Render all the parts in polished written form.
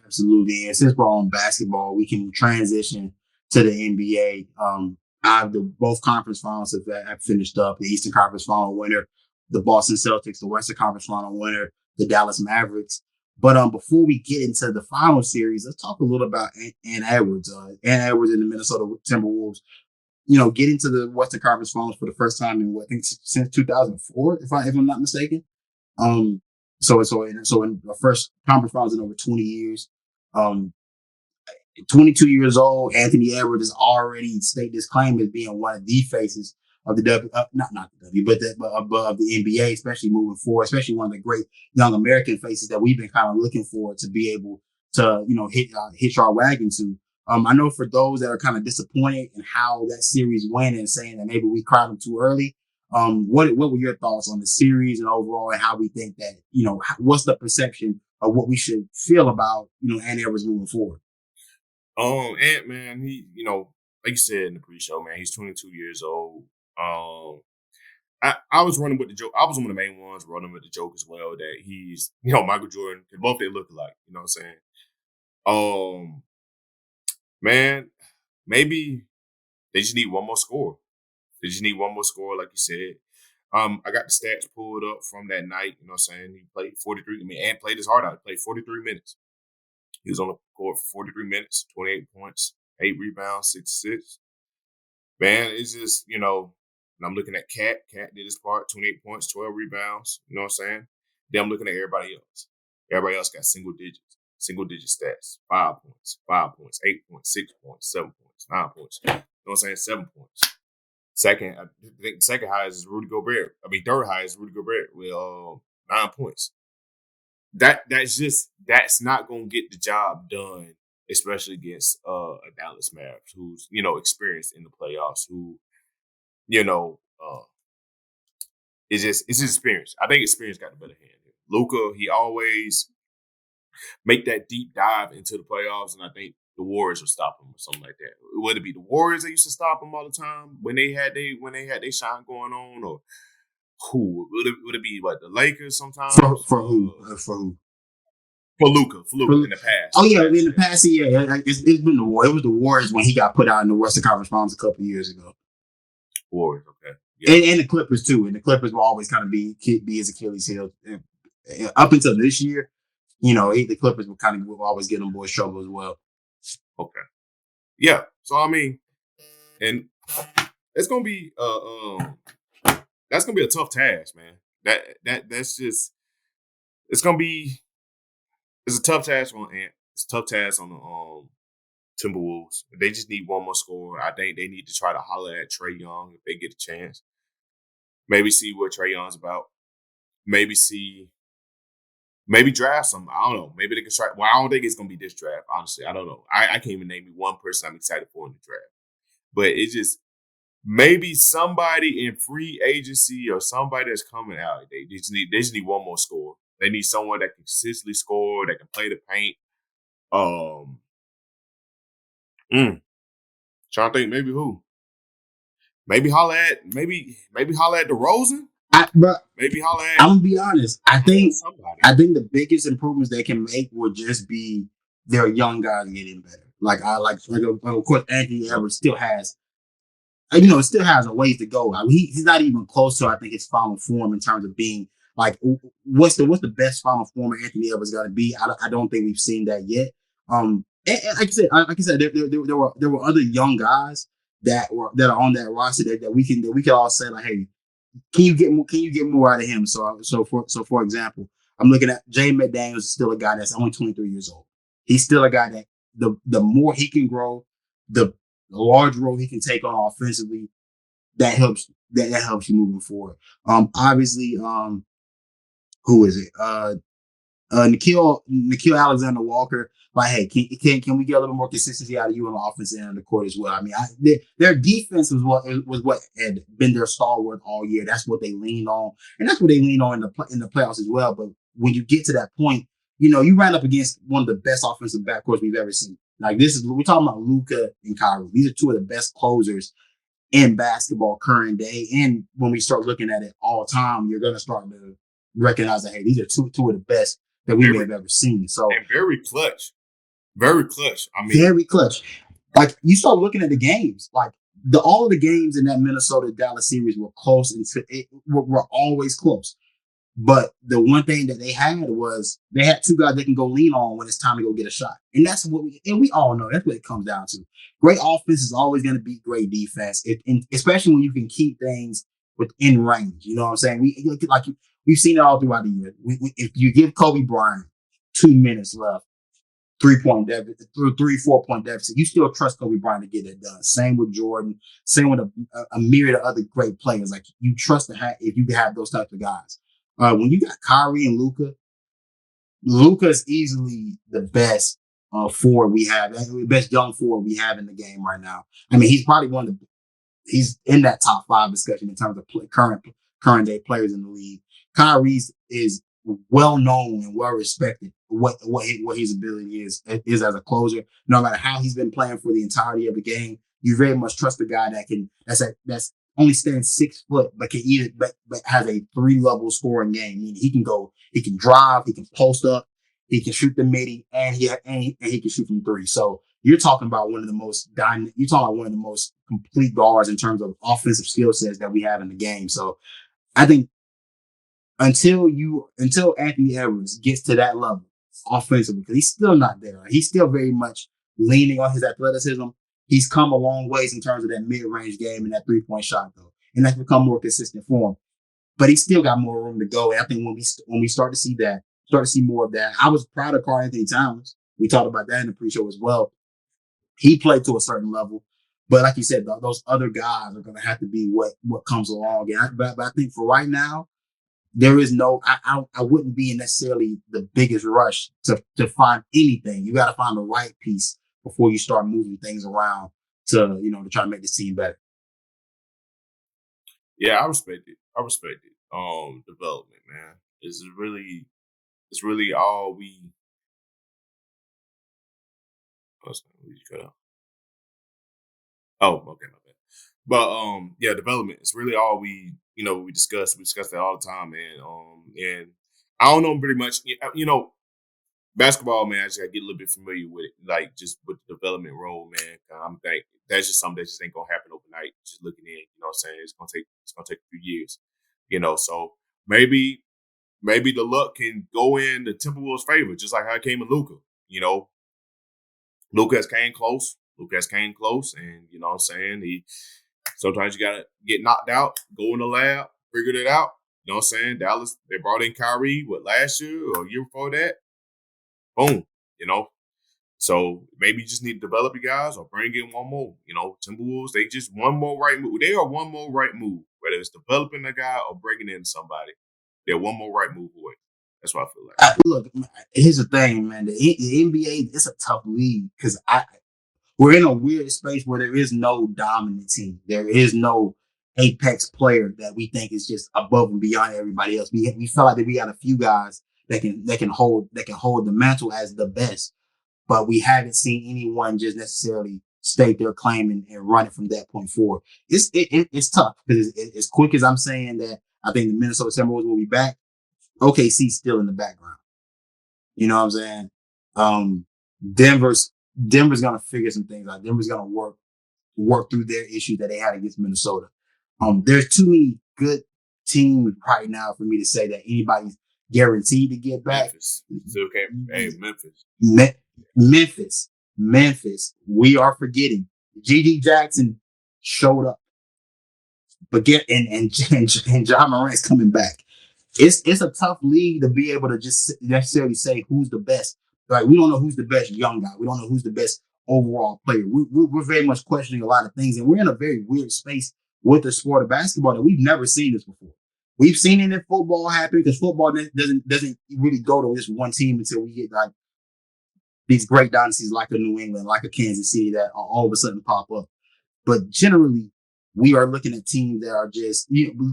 Absolutely. And since we're on basketball, we can transition to the NBA. Both conference finals have finished up. The Eastern Conference final winner, the Boston Celtics, the Western Conference final winner, the Dallas Mavericks. But before we get into the final series, let's talk a little about Ant Edwards. Ant Edwards and the Minnesota Timberwolves, getting to the Western Conference finals for the first time in I think since 2004, if I'm not mistaken. So in the first conference finals in over 20 years. 22 years old, Anthony Edwards has already stated his claim as being one of the faces of the not the W, but of the NBA, especially moving forward, especially one of the great young American faces that we've been kind of looking for to be able to, hitch our wagon to. I know for those that are kind of disappointed in how that series went and saying that maybe we cried them too early. What were your thoughts on the series and overall, and how we think that, what's the perception of what we should feel about, Anthony Edwards moving forward? Ant, man, he, like you said in the pre-show, man, he's 22 years old. I was running with the joke. I was one of the main ones running with the joke as well that he's, Michael Jordan, because both they look alike. You know what I'm saying? Man, maybe they just need one more score. They just need one more score, like you said. I got the stats pulled up from that night. You know what I'm saying? He played 43. And played his heart out. He played 43 minutes. He was on the court for 43 minutes, 28 points, 8 rebounds, 6 assists. Man, it's just, and I'm looking at Cat. Cat did his part, 28 points, 12 rebounds. You know what I'm saying? Then I'm looking at everybody else. Everybody else got single digit stats. 5 points, 8 points, 6 points, 7 points, 9 points. You know what I'm saying? 7 points. I think the second highest is Rudy Gobert. Third highest is Rudy Gobert with 9 points. That's not gonna get the job done, especially against a Dallas Mavericks who's experienced in the playoffs, who it's his experience. I think experience got the better hand. Luka, he always make that deep dive into the playoffs, and I think the Warriors will stop him or something like that. Would it be the Warriors that used to stop him all the time when they had their shot going on, or who would it be? What, the Lakers sometimes? For who? For who? For Luka in the past. Oh yeah, in the past, yeah, it's been the Warriors. It was the Warriors when he got put out in the Western Conference Finals a couple of years ago. Warriors, okay, yeah. And the Clippers too. And the Clippers will always kind of be his Achilles heel up until this year. The Clippers will always get them boys trouble as well. Okay, yeah. So and it's gonna be that's gonna be a tough task, man. That's just it's a tough task on Ant. It's a tough task on the Timberwolves. They just need one more score. I think they need to try to holler at Trae Young if they get a chance. Maybe see what Trae Young's about. Maybe draft some. I don't know. Maybe they can try. Well, I don't think it's gonna be this draft. Honestly, I don't know. I can't even name you one person I'm excited for in the draft. But it's just maybe somebody in free agency or somebody that's coming out. They just need one more score. They need someone that can consistently score, that can play the paint. Trying to think maybe who. Maybe holla at DeRozan. Maybe holla at. I'm gonna be honest. I think the biggest improvements they can make would just be their young guys getting better. Of course, Anthony Edwards still has, still has a ways to go. He's not even close to, I think, his final form in terms of being like, what's the best final form Anthony Edwards got to be. I don't think we've seen that yet. And like I said, there were other young guys that are on that roster that we can all say like, hey, can you get more out of him? So for example, I'm looking at Jay McDaniels is still a guy that's only 23 years old. He's still a guy that the more he can grow, the large role he can take on offensively, that helps you moving forward. Obviously, who is it? Nikhil Alexander Walker. Like, hey, can we get a little more consistency out of you on the offensive end of the court as well? Their defense was what had been their stalwart all year. That's what they leaned on, and that's what they leaned on in the playoffs as well. But when you get to that point, you ran up against one of the best offensive backcourts we've ever seen. Like, we're talking about Luka and Kyrie. These are two of the best closers in basketball current day. And when we start looking at it all time, you're going to start to recognize that, hey, these are two of the best that we may Very have ever seen. So and very clutch. Very clutch. I mean, very clutch. Like you start looking at the games, like all of the games in that Minnesota Dallas series were close and were always close. But the one thing that they had was they had two guys they can go lean on when it's time to go get a shot. And that's what we all know. That's what it comes down to. Great offense is always going to beat great defense, especially when you can keep things within range. You know what I'm saying? We've seen it all throughout the year. If you give Kobe Bryant 2 minutes left, 3 point deficit, 4 point deficit, you still trust Kobe Bryant to get it done. Same with Jordan. Same with a myriad of other great players. Like you trust if you have those types of guys. When you got Kyrie and Luka is easily the best forward we have, the best young forward we have in the game right now. I mean, he's probably he's in that top 5 discussion in terms of current day players in the league. Kyrie's is well known and well respected what his ability is as a closer. No matter how he's been playing for the entirety of the game, you very much trust the guy that's only stands 6 foot, but can but has a 3-level scoring game. I mean, he can drive, he can post up, he can shoot the midi, and he can shoot from 3. So you're talking about one of the most complete guards in terms of offensive skill sets that we have in the game. So I think until Anthony Edwards gets to that level offensively, because he's still not there. He's still very much leaning on his athleticism. He's come a long ways in terms of that mid-range game and that 3-point shot, though, and that's become more consistent for him. But he's still got more room to go. And I think when we start to see more of that, I was proud of Karl-Anthony Towns. We talked about that in the pre-show as well. He played to a certain level, but like you said, those other guys are going to have to be what comes along. But I think for right now, there is I wouldn't be in necessarily the biggest rush to find anything. You got to find the right piece before you start moving things around to try to make this team better. yeah, I respect it. I respect it. Development, man. It's really all we. We cut out. Oh, okay, my bad. But yeah, development. It's really all we discuss. We discuss that all the time, man. And I don't know pretty much. Basketball, man. I just gotta get a little bit familiar with it, like just with the development role, man. I'm think that's just something that just ain't gonna happen overnight. Just looking in, what I'm saying, it's gonna take a few years, So maybe the luck can go in the Timberwolves' favor, just like how it came in Luka. Luka came close. And you know what I'm saying. Sometimes you gotta get knocked out, go in the lab, figure it out. You know what I'm saying? Dallas, they brought in Kyrie, last year or year before that? Boom, So maybe you just need to develop your guys or bring in one more. Timberwolves, they just one more right move. They are one more right move, whether it's developing a guy or bringing in somebody. They're one more right move away. That's what I feel like. Look, here's the thing, man. The NBA, it's a tough league because we're in a weird space where there is no dominant team. There is no apex player that we think is just above and beyond everybody else. We feel like that we got a few guys that can hold the mantle as the best, but we haven't seen anyone just necessarily stake their claim and run it from that point forward. It's tough because as quick as I'm saying that I think the Minnesota Timberwolves will be back, OKC's still in the background. You know what I'm saying? Um, Denver's gonna figure some things out. Denver's gonna work through their issues that they had against Minnesota. There's too many good teams right now for me to say that anybody's guaranteed to get back. Memphis. Still can't. Hey, Memphis. Memphis. We are forgetting. G.G. Jackson showed up, but and John Morant's coming back. It's a tough league to be able to just necessarily say who's the best. Like we don't know who's the best young guy. We don't know who's the best overall player. We're very much questioning a lot of things, and we're in a very weird space with the sport of basketball that we've never seen this before. We've seen it in football happen because football doesn't really go to this one team until we get like these great dynasties like a New England, like a Kansas City that all of a sudden pop up. But generally, we are looking at teams that are just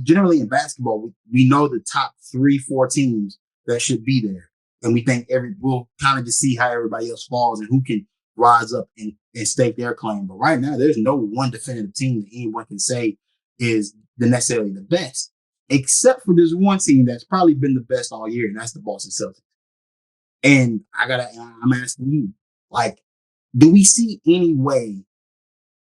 generally in basketball. We know the top 3-4 teams that should be there, and we think we'll kind of just see how everybody else falls and who can rise up and stake their claim. But right now, there's no one definitive team that anyone can say is necessarily the best, except for this one team that's probably been the best all year, and that's the Boston Celtics. And I'm asking you, like, do we see any way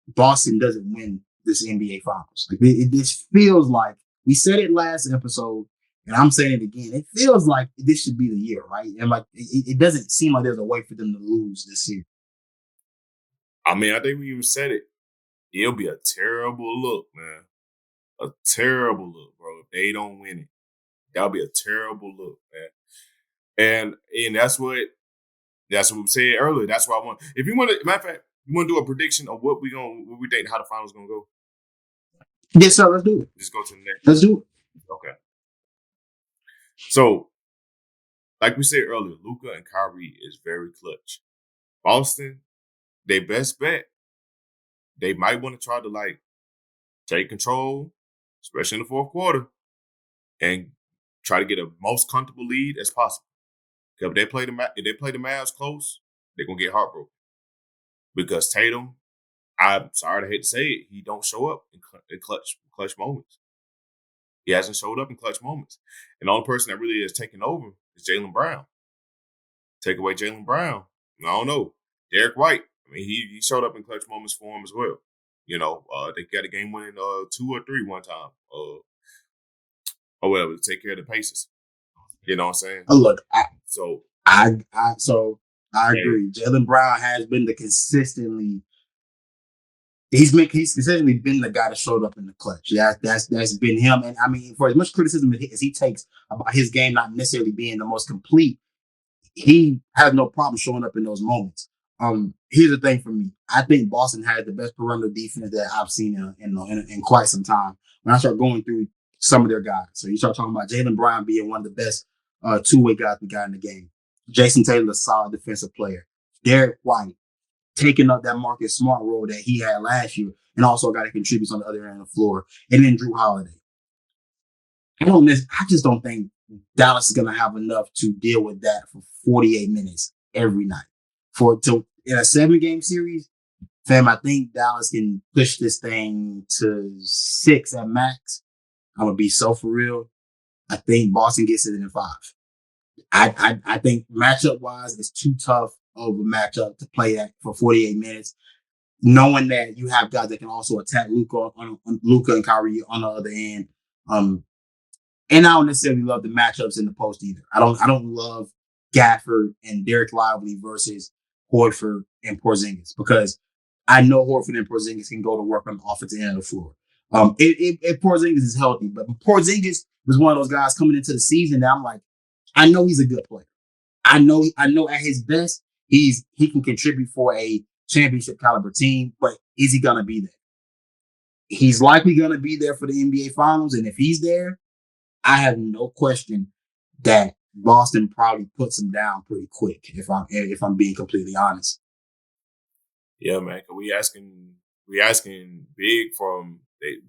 Boston doesn't win this NBA Finals? Like, this feels like we said it last episode, and I'm saying it again. It feels like this should be the year, right? And like, it doesn't seem like there's a way for them to lose this year. I mean, I think we even said it. It'll be a terrible look, man. A terrible look, bro. If they don't win it, that'll be a terrible look, man. And that's what we said earlier. That's why I want. If you want to, matter of fact, you want to do a prediction of what we think how the finals gonna go. Yes, sir. Let's do it. Just go to the next. Let's do it. Okay. So, like we said earlier, Luka and Kyrie is very clutch. Boston, they best bet. They might want to try to like take control, especially in the fourth quarter, and try to get a most comfortable lead as possible. Because if they play the Mavs close, they're gonna get heartbroken. Because Tatum, I'm sorry to hate to say it, he don't show up in clutch moments. He hasn't showed up in clutch moments. And the only person that really is taking over is Jaylen Brown. Take away Jaylen Brown, I don't know. Derek White, I mean, he showed up in clutch moments for him as well. You know, they got a game winning 2 or 3 one time, or whatever, to take care of the Pacers. You know what I'm saying? Look, So I agree. Jaylen Brown has been the consistently. He's consistently been the guy that showed up in the clutch. Yeah, that's been him. And I mean, for as much criticism as he takes about his game not necessarily being the most complete, he has no problem showing up in those moments. Here's the thing for me. I think Boston has the best perimeter defense that I've seen in quite some time. When I start going through some of their guys, so you start talking about Jaylen Brown being one of the best two-way guys we got in the game. Jason Taylor, a solid defensive player. Derek White taking up that Marcus Smart role that he had last year, and also got to contribute on the other end of the floor. And then Drew Holiday. I just don't think Dallas is going to have enough to deal with that for 48 minutes every night. In a 7-game series, fam, I think Dallas can push this thing to 6 at max. I'm gonna be so for real. I think Boston gets it in 5. I think matchup wise, it's too tough of a matchup to play at for 48 minutes. Knowing that you have guys that can also attack Luka and Kyrie on the other end. And I don't necessarily love the matchups in the post either. I don't love Gafford and Derek Lively versus Horford and Porzingis, because I know Horford and Porzingis can go to work on the offensive end of the floor. If Porzingis is healthy, but Porzingis was one of those guys coming into the season that I'm like, I know he's a good player. I know at his best, he can contribute for a championship caliber team, but is he gonna be there? He's likely gonna be there for the NBA Finals, and if he's there, I have no question that Boston probably puts him down pretty quick. If I'm being completely honest. yeah, man, we asking big from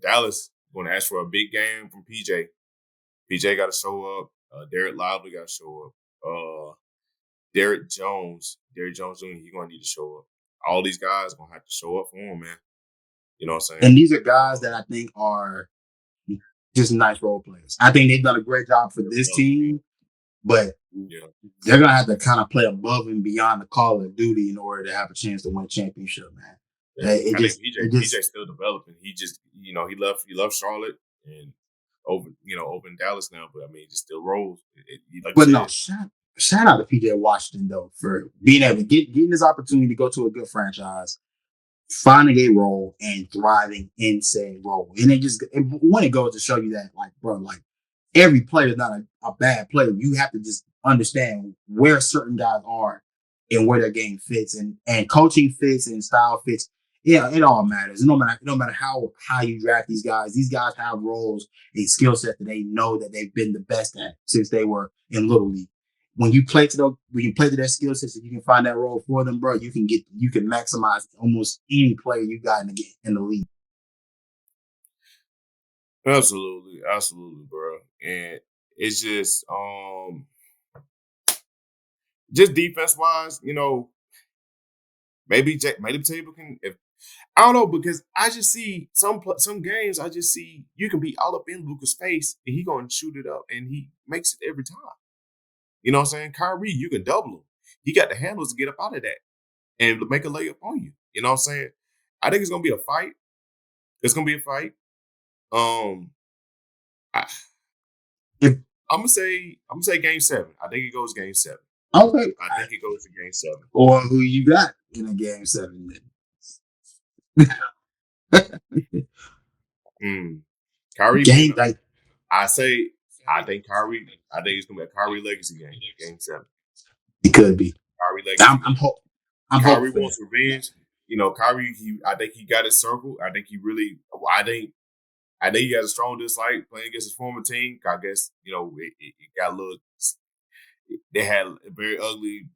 Dallas. Going to ask for a big game from PJ. PJ got to show up. Derek Lively got to show up. Derek Jones Jr. He going to need to show up. All these guys going to have to show up for him, man. You know what I'm saying? And these are guys that I think are just nice role players. I think they've done a great job for this team, but they're gonna have to kind of play above and beyond the call of duty in order to have a chance to win a championship, man. PJ's still developing. He just, he left Charlotte and over in Dallas now. But I mean, he just still rolls. Shout out to PJ Washington though for being able to getting this opportunity to go to a good franchise, finding a role and thriving in said role. And when it goes to show you that, like, bro, like every player is not a bad player. You have to just understand where certain guys are and where their game fits and coaching fits and style fits. Yeah, it all matters. No matter how you draft these guys have roles and skill set that they know that they've been the best at since they were in Little League. When you play to their skill sets, if you can find that role for them, bro, you can maximize almost any player you got in the league. Absolutely, bro. And it's just defense wise, maybe Table can. If I don't know, because I just see some games. I just see you can be all up in Luka's face and he gonna shoot it up and he makes it every time. You know what I'm saying? Kyrie, you can double him. He got the handles to get up out of that and make a layup on you. You know what I'm saying? I think it's gonna be a fight. It's gonna be a fight. I, If I'm gonna say game 7. I think it goes game 7. okay, I think it goes to game 7. or who you got in a game 7? Kyrie Game being like I say I think Kyrie. I think it's gonna be a Kyrie legacy game. Game 7. it could be. Kyrie legacy I'm game. I'm hoping Kyrie for that. wants revenge. You know, Kyrie. I think he got his circle. I think he really. I think he has a strong dislike playing against his former team. I guess it got a little. They had a very ugly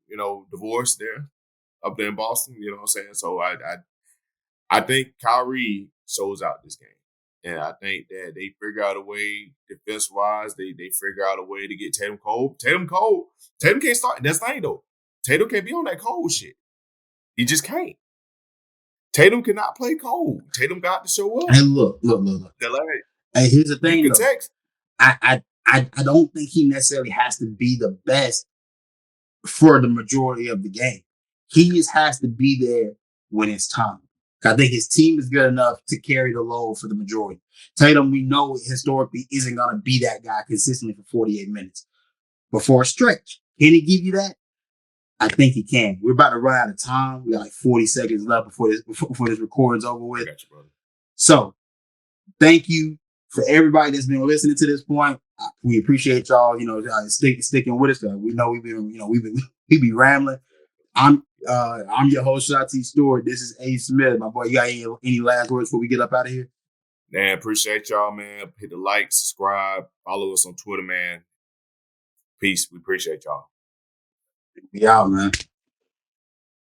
divorce there up there in Boston. You know what I'm saying? So I think Kyrie shows out this game. And I think that they figure out a way defense wise. They figure out a way to get Tatum cold. Tatum can't start. That's the thing though. Tatum can't be on that cold shit. He just can't. Tatum cannot play cold. Tatum got to show up. Hey, look. Hey, here's the You thing can though. text. I don't think he necessarily has to be the best for the majority of the game. He just has to be there when it's time. I think his team is good enough to carry the load for the majority. Tatum, we know historically isn't going to be that guy consistently for 48 minutes. But for a stretch, can he give you that? I think he can. We're about to run out of time. We got like 40 seconds left before this recording's over with. I got you, brother. So thank you for everybody that's been listening to this point. We appreciate y'all, sticking with us. We know we be rambling. I'm your host, Shotty Stewart. This is A. Smith. My boy, you got any last words before we get up out of here? Man, appreciate y'all, man. Hit the like, subscribe, follow us on Twitter, man. Peace. We appreciate y'all. We out, man.